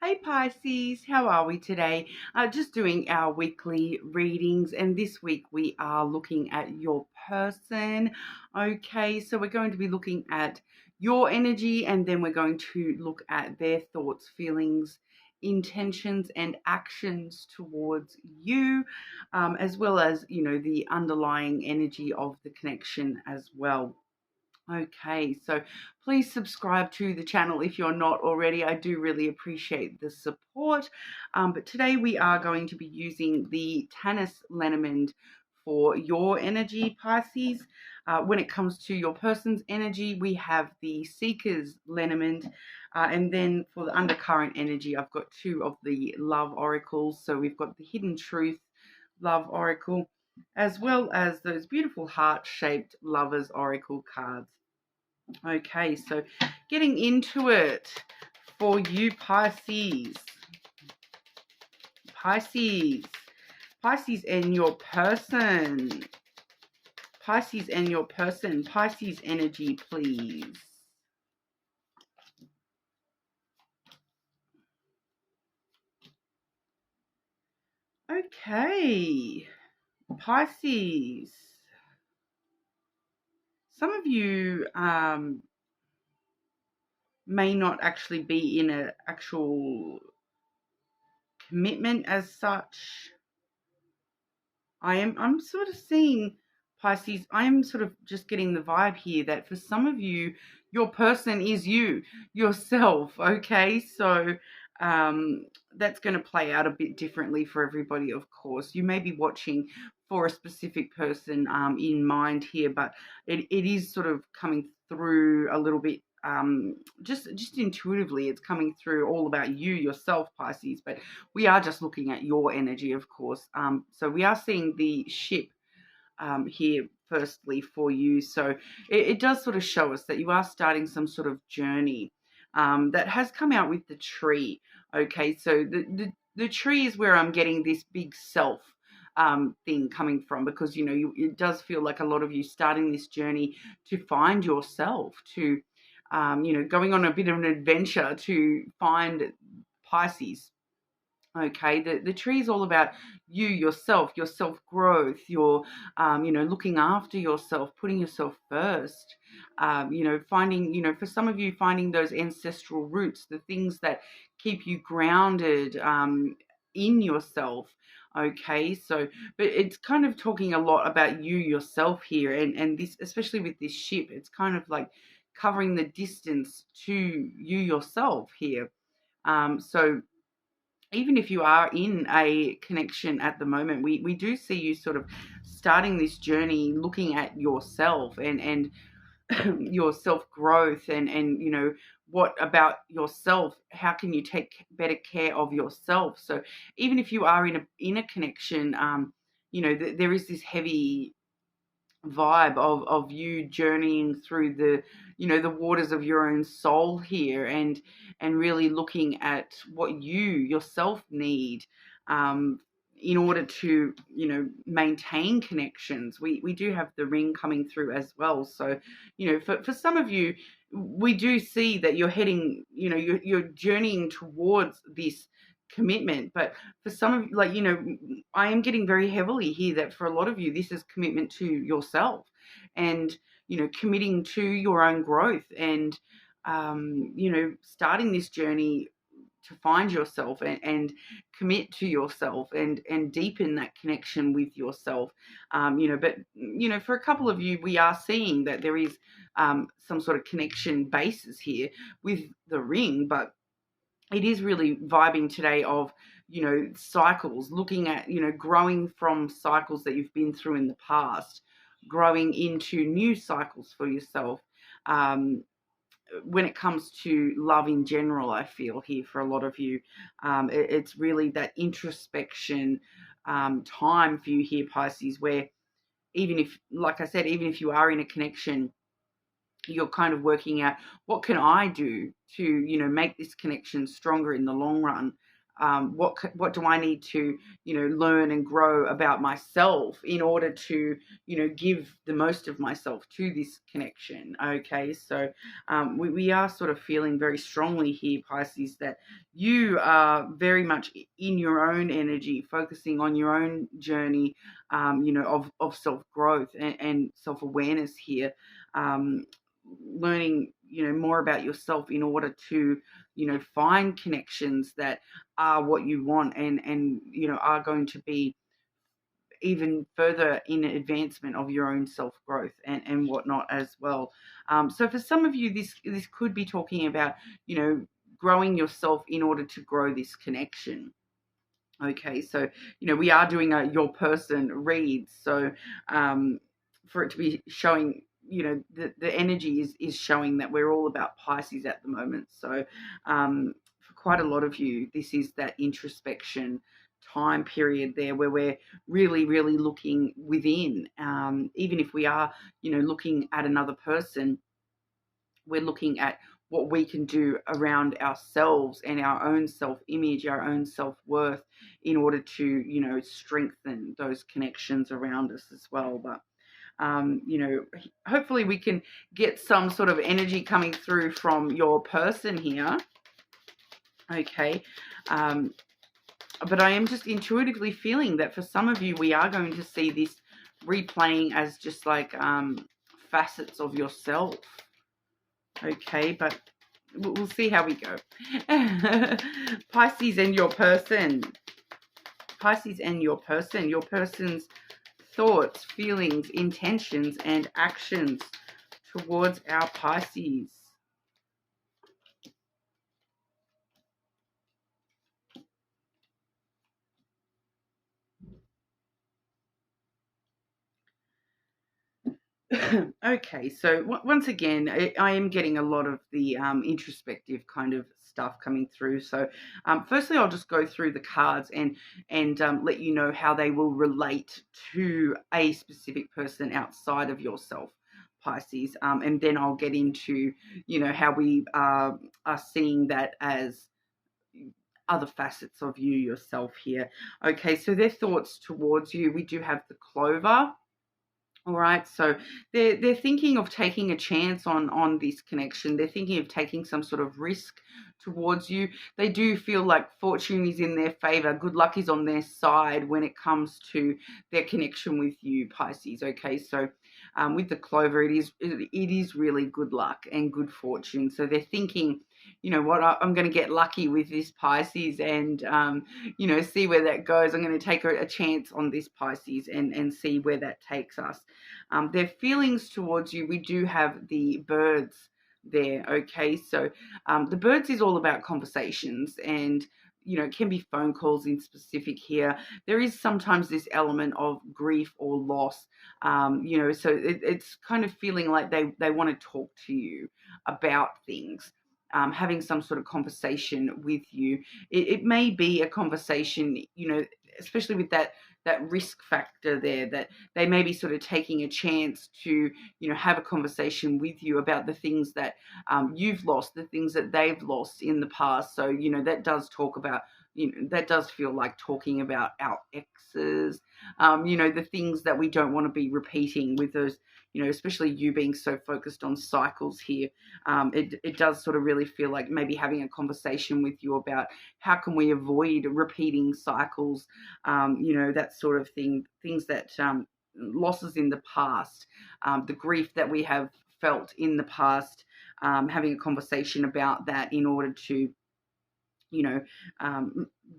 Hey Pisces, how are we today? Just doing our weekly readings, and this week we are looking at your person. Okay, so we're going to be looking at your energy, and then we're going to look at their thoughts, feelings, intentions, and actions towards you, as well as the underlying energy of the connection as well. Okay, so please subscribe to the channel if you're not already. I do really appreciate the support. But today we are going to be using the Tanis Lenormand for your energy, Pisces. When it comes to your person's energy, we have the Seeker's Lenormand. And then for the undercurrent energy, I've got two of the Love Oracles. So we've got the Hidden Truth Love Oracle, as well as those beautiful heart-shaped Lovers Oracle cards. Okay, so getting into it for you, Pisces. Pisces. Pisces and your person. Pisces and your person. Pisces energy, please. Okay, Pisces. Some of you may not actually be in an actual commitment as such. I'm sort of seeing, Pisces, I'm sort of just getting the vibe here that for some of you, your person is you, yourself, okay? So that's going to play out a bit differently for everybody, of course. You may be watching for a specific person in mind here, but it is sort of coming through a little bit just intuitively. It's coming through all about you, yourself, Pisces, but we are just looking at your energy, of course. So we are seeing the ship here firstly for you. So it does sort of show us that you are starting some sort of journey that has come out with the tree. Okay, so the tree is where I'm getting this big self thing coming from, because it does feel like a lot of you starting this journey to find yourself, to going on a bit of an adventure to find, Pisces. Okay, the tree is all about you, yourself, your self-growth, your, looking after yourself, putting yourself first, finding, for some of you, finding those ancestral roots, the things that keep you grounded in yourself. Okay, so, but it's kind of talking a lot about you, yourself here, and this, especially with this ship, it's kind of like covering the distance to you, yourself here. So, even if you are in a connection at the moment, we do see you sort of starting this journey, looking at yourself and your self-growth and what about yourself, how can you take better care of yourself. So even if you are in a connection, there is this heavy vibe of you journeying through the waters of your own soul here, and really looking at what you yourself need in order to maintain connections. We do have the ring coming through as well. So for some of you, we do see that you're heading, you're journeying towards this commitment. But for some of, I am getting very heavily here that for a lot of you, this is commitment to yourself, and committing to your own growth, and starting this journey to find yourself and commit to yourself and deepen that connection with yourself. But for a couple of you, we are seeing that there is some sort of connection basis here with the ring, but it is really vibing today of, cycles, looking at, growing from cycles that you've been through in the past, growing into new cycles for yourself. When it comes to love in general, I feel here for a lot of you, it's really that introspection time for you here, Pisces, where even if, like I said, even if you are in a connection, you're kind of working out, what can I do to make this connection stronger in the long run, what do I need to, learn and grow about myself in order to, give the most of myself to this connection. Okay, so we are sort of feeling very strongly here, Pisces, that you are very much in your own energy, focusing on your own journey, of self-growth and self-awareness here, learning, more about yourself in order to, find connections that are what you want, and are going to be even further in advancement of your own self-growth and whatnot as well. So for some of you, this could be talking about, growing yourself in order to grow this connection. Okay, so, we are doing a your person read. So for it to be showing, the energy is showing that we're all about Pisces at the moment. So for quite a lot of you, this is that introspection time period there where we're really, really looking within. Even if we are, looking at another person, we're looking at what we can do around ourselves and our own self-image, our own self-worth, in order to, strengthen those connections around us as well. But hopefully we can get some sort of energy coming through from your person here. Okay. But I am just intuitively feeling that for some of you, we are going to see this replaying as just like facets of yourself. Okay, but we'll see how we go. Pisces and your person. Pisces and your person. Your person's thoughts, feelings, intentions, and actions towards our Pisces. Okay, so once again, I am getting a lot of the introspective kind of stuff coming through. So firstly, I'll just go through the cards and let you know how they will relate to a specific person outside of yourself, Pisces. And then I'll get into, how we are seeing that as other facets of you yourself here. Okay, so their thoughts towards you. We do have the Clover. All right, so they're thinking of taking a chance on this connection. They're thinking of taking some sort of risk towards you. They do feel like fortune is in their favor. Good luck is on their side when it comes to their connection with you, Pisces. Okay, so with the Clover, it is really good luck and good fortune. So they're thinking, you know what, I'm going to get lucky with this Pisces and, see where that goes. I'm going to take a chance on this Pisces and see where that takes us. Their feelings towards you, we do have the Birds there, okay? So the Birds is all about conversations and, it can be phone calls in specific here. There is sometimes this element of grief or loss, so it's kind of feeling like they want to talk to you about things. Having some sort of conversation with you. It may be a conversation, especially with that risk factor there, that they may be sort of taking a chance to, have a conversation with you about the things that you've lost, the things that they've lost in the past. So, that does talk about, that does feel like talking about our exes, the things that we don't want to be repeating with those, especially you being so focused on cycles here. It does sort of really feel like maybe having a conversation with you about how can we avoid repeating cycles, that sort of thing, things that losses in the past, the grief that we have felt in the past, having a conversation about that in order to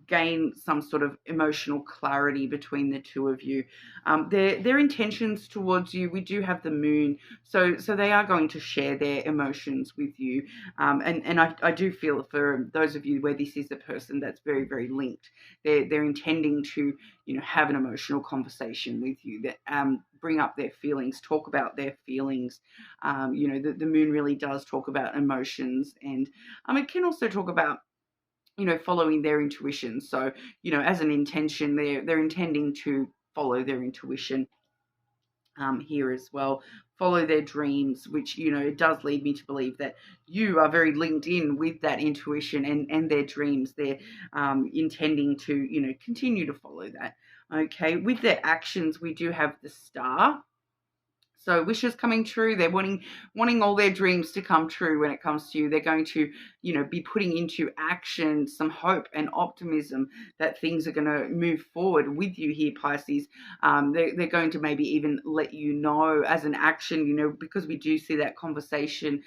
gain some sort of emotional clarity between the two of you. Their intentions towards you, we do have the Moon, so they are going to share their emotions with you, and I do feel for those of you where this is a person that's very, very linked, they're intending to have an emotional conversation with you, that bring up their feelings, talk about their feelings. The Moon really does talk about emotions, and it can also talk about following their intuition. So, as an intention, they're intending to follow their intuition here as well. follow their dreams, which, it does lead me to believe that you are very linked in with that intuition and their dreams. They're intending to, continue to follow that. Okay, with their actions, we do have the Star. So wishes coming true. They're wanting all their dreams to come true when it comes to you. They're going to, be putting into action some hope and optimism that things are going to move forward with you here, Pisces. They're going to maybe even let you know as an action, because we do see that conversation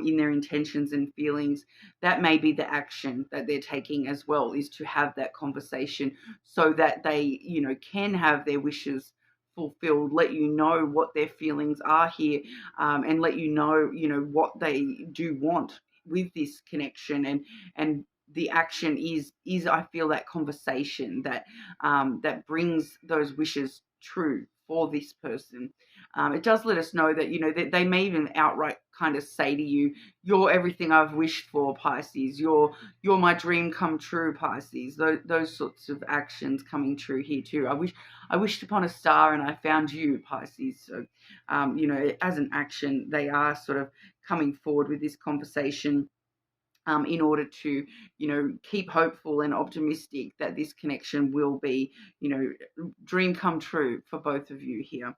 in their intentions and feelings. That may be the action that they're taking as well, is to have that conversation so that they, can have their wishes fulfilled, let you know what their feelings are here, and let you know, what they do want with this connection. And the action is I feel that conversation that that brings those wishes true for this person. It does let us know that, they may even outright kind of say to you, "You're everything I've wished for, Pisces. You're my dream come true, Pisces." Those sorts of actions coming true here too. I wished upon a star and I found you, Pisces. So, as an action, they are sort of coming forward with this conversation in order to, keep hopeful and optimistic that this connection will be, dream come true for both of you here.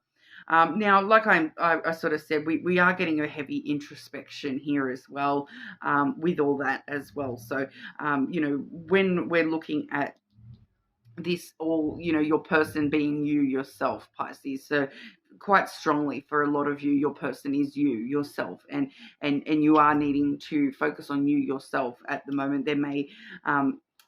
Now, like I sort of said, we are getting a heavy introspection here as well, with all that as well. So, when we're looking at this all, your person being you yourself, Pisces. So quite strongly for a lot of you, your person is you yourself, and you are needing to focus on you yourself at the moment. There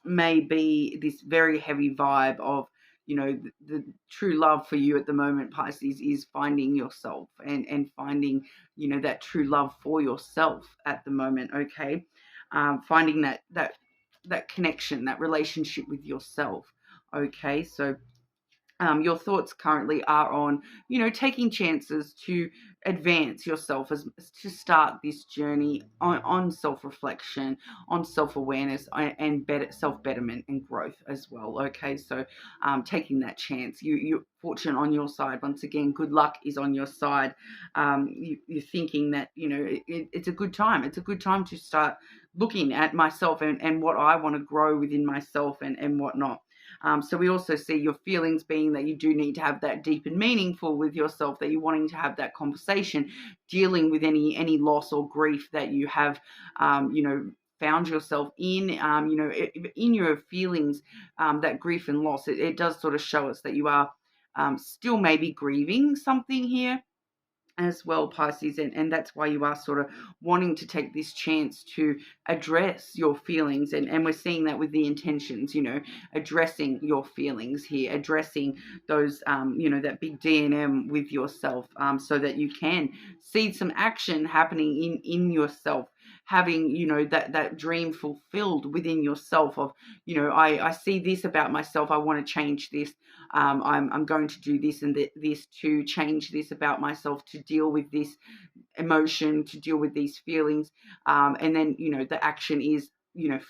may be this very heavy vibe of, the true love for you at the moment, Pisces, is finding yourself and finding, that true love for yourself at the moment. Okay. Finding that connection, that relationship with yourself. Okay, so your thoughts currently are on, taking chances to advance yourself, as to start this journey on self-reflection, on self-awareness, and self-betterment and growth as well. Okay, so taking that chance, you're fortunate on your side. Once again, good luck is on your side. You're thinking that, it's a good time. It's a good time to start looking at myself and what I want to grow within myself and whatnot. So we also see your feelings being that you do need to have that deep and meaningful with yourself, that you're wanting to have that conversation, dealing with any loss or grief that you have, found yourself in, in your feelings, that grief and loss. It does sort of show us that you are still maybe grieving something here as well, Pisces, and that's why you are sort of wanting to take this chance to address your feelings, and we're seeing that with the intentions, addressing your feelings here, addressing those, that big D&M with yourself, so that you can see some action happening in yourself, having, that dream fulfilled within yourself of, I see this about myself, I want to change this, I'm going to do this and this to change this about myself, to deal with this emotion, to deal with these feelings, and then, the action is,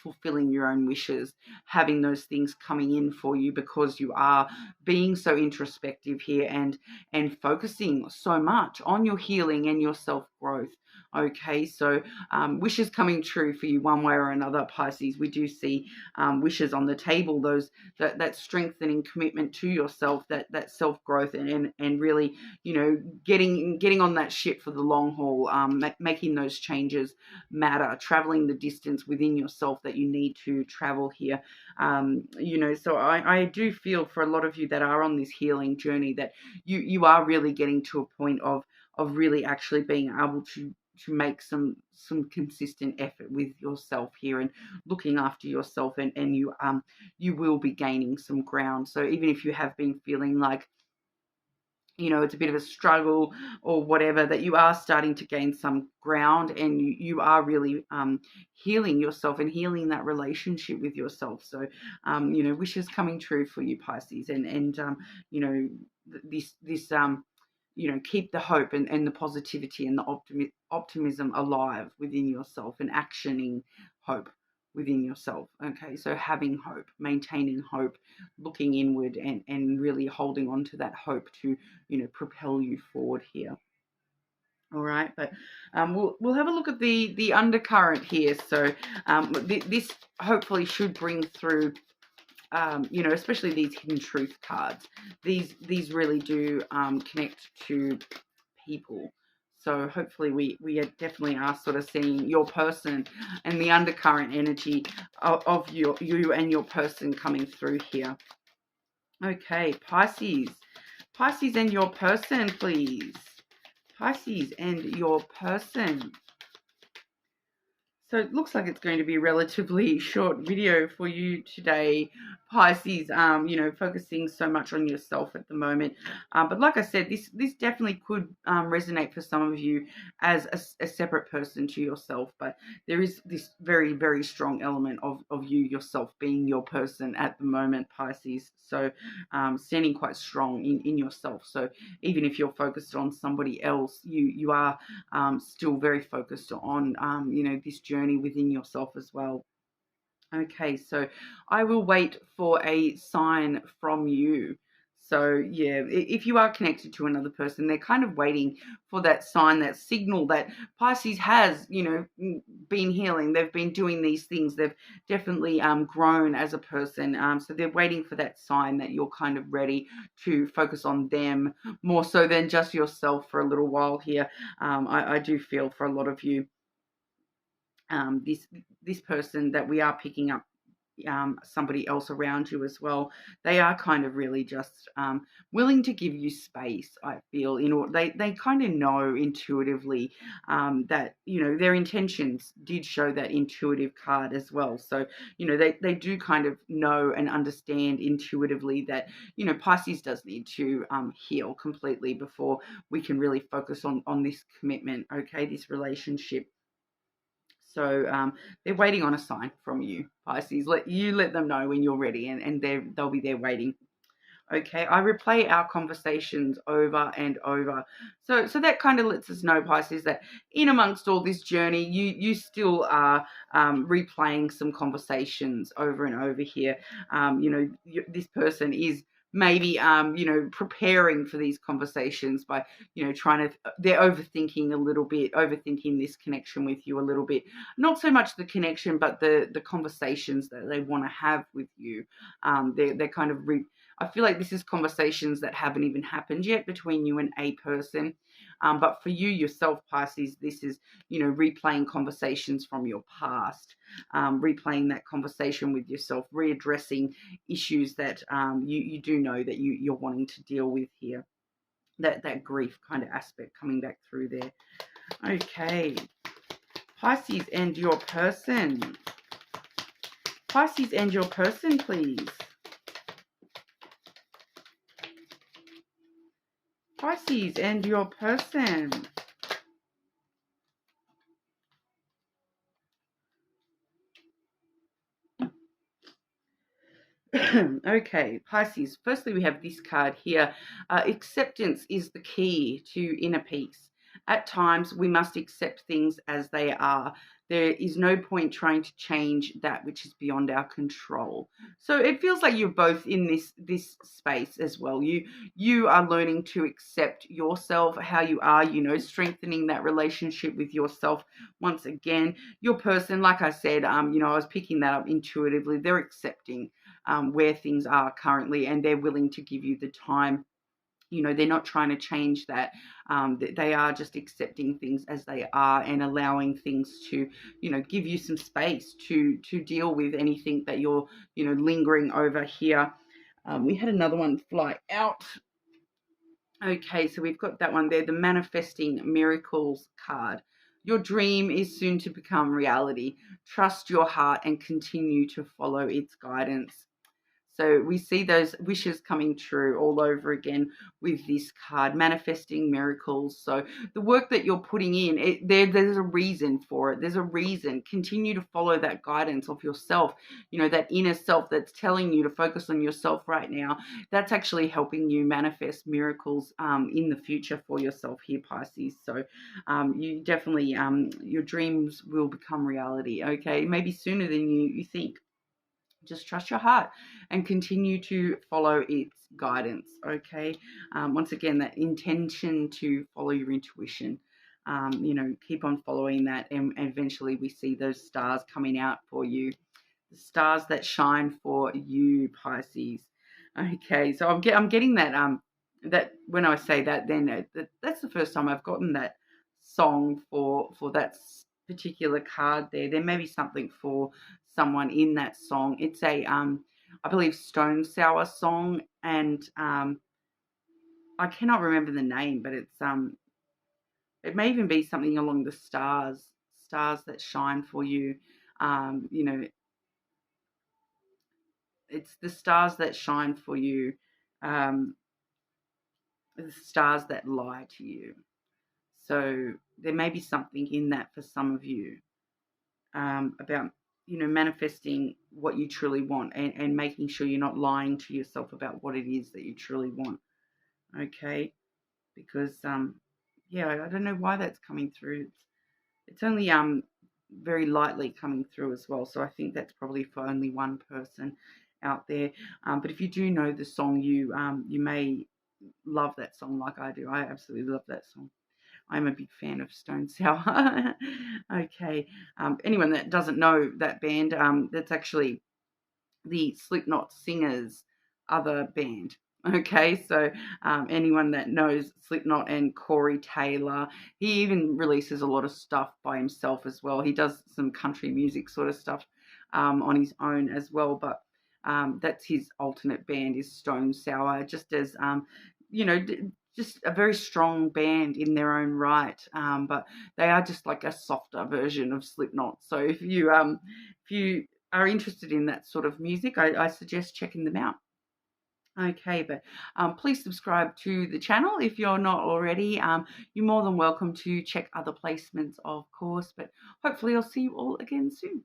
fulfilling your own wishes, having those things coming in for you, because you are being so introspective here and focusing so much on your healing and your self-growth. Okay, so wishes coming true for you one way or another, Pisces. We do see wishes on the table, those that strengthening commitment to yourself, that self-growth, and really, getting on that ship for the long haul, making those changes matter, traveling the distance within yourself that you need to travel here. So I do feel for a lot of you that are on this healing journey that you are really getting to a point of really actually being able to make some consistent effort with yourself here and looking after yourself, and you will be gaining some ground. So even if you have been feeling like, it's a bit of a struggle or whatever, that you are starting to gain some ground, and you are really healing yourself and healing that relationship with yourself. So, wishes coming true for you, Pisces, and this keep the hope and the positivity and the optimism alive within yourself, and actioning hope within yourself. Okay, so having hope, maintaining hope, looking inward, and really holding on to that hope to, propel you forward here. All right, but we'll have a look at the undercurrent here. So this hopefully should bring through, you know, especially these hidden truth cards. These really do connect to people. So hopefully we definitely are sort of seeing your person and the undercurrent energy of you and your person coming through here. Okay, Pisces. Pisces and your person, please. Pisces and your person. So it looks like it's going to be a relatively short video for you today, Pisces. You know, focusing so much on yourself at the moment. But like I said, this definitely could resonate for some of you as a separate person to yourself. But there is this very, very strong element of you yourself being your person at the moment, Pisces. So standing quite strong in yourself. So even if you're focused on somebody else, you are still very focused on, you know, this journey within yourself as well. Okay, so I will wait for a sign from you. So yeah, if you are connected to another person, they're kind of waiting for that sign, that signal that Pisces has, you know, been healing. They've been doing these things. They've definitely grown as a person. So they're waiting for that sign that you're kind of ready to focus on them more so than just yourself for a little while here. I do feel for a lot of you, this person that we are picking up, somebody else around you as well, they are kind of really just willing to give you space. I feel, you know, they kind of know intuitively that, you know, their intentions did show that intuitive card as well. So, you know, they do kind of know and understand intuitively that, you know, Pisces does need to heal completely before we can really focus on this commitment, okay, this relationship. So they're waiting on a sign from you, Pisces. Let them know when you're ready, and they'll be there waiting. Okay, I replay our conversations over and over. So that kind of lets us know, Pisces, that in amongst all this journey, you still are replaying some conversations over and over here. You know, this person is maybe you know, preparing for these conversations by, you know, they're overthinking a little bit, overthinking this connection with you a little bit. Not so much the connection, but the conversations that they want to have with you. They're kind of I feel like this is conversations that haven't even happened yet between you and a person. But for you yourself, Pisces, this is, you know, replaying conversations from your past, replaying that conversation with yourself, readdressing issues that you do know that you're wanting to deal with here. That grief kind of aspect coming back through there. Okay. Pisces and your person. Pisces and your person, please. Pisces and your person. Okay, Pisces. Firstly, we have this card here. Acceptance is the key to inner peace. At times, we must accept things as they are. There is no point trying to change that which is beyond our control. So it feels like you're both in this space as well. You are learning to accept yourself, how you are, you know, strengthening that relationship with yourself. Once again, your person, like I said, you know, I was picking that up intuitively. They're accepting where things are currently, and they're willing to give you the time. You know, they're not trying to change that. They are just accepting things as they are and allowing things to, you know, give you some space to deal with anything that you're, you know, lingering over here. We had another one fly out. Okay, so we've got that one there, the Manifesting Miracles card. Your dream is soon to become reality. Trust your heart and continue to follow its guidance. So we see those wishes coming true all over again with this card, manifesting miracles. So the work that you're putting in, there's a reason for it. There's a reason. Continue to follow that guidance of yourself, you know, that inner self that's telling you to focus on yourself right now. That's actually helping you manifest miracles in the future for yourself here, Pisces. So you definitely, your dreams will become reality, okay? Maybe sooner than you think. Just trust your heart and continue to follow its guidance, okay? Once again, that intention to follow your intuition. You know, keep on following that, and eventually we see those stars coming out for you. The stars that shine for you, Pisces. Okay, so I'm getting that that when I say that, then that's the first time I've gotten that song for that particular card there. There may be something for someone in that song. It's a I believe Stone Sour song, and I cannot remember the name, but it may even be something along the stars that shine for you. You know, it's the stars that shine for you, um, the stars that lie to you. So there may be something in that for some of you, about, you know, manifesting what you truly want, and making sure you're not lying to yourself about what it is that you truly want. Okay, because yeah, I don't know why that's coming through. It's only very lightly coming through as well. So I think that's probably for only one person out there. But if you do know the song, you may love that song like I do. I absolutely love that song. I'm a big fan of Stone Sour. Okay. Anyone that doesn't know that band, that's actually the Slipknot singers' other band. Okay, so anyone that knows Slipknot and Corey Taylor, he even releases a lot of stuff by himself as well. He does some country music sort of stuff on his own as well, but that's his alternate band is Stone Sour, just as you know, just a very strong band in their own right. But they are just like a softer version of Slipknot. So if you are interested in that sort of music, I suggest checking them out. Okay, but please subscribe to the channel if you're not already. You're more than welcome to check other placements, of course, but hopefully I'll see you all again soon.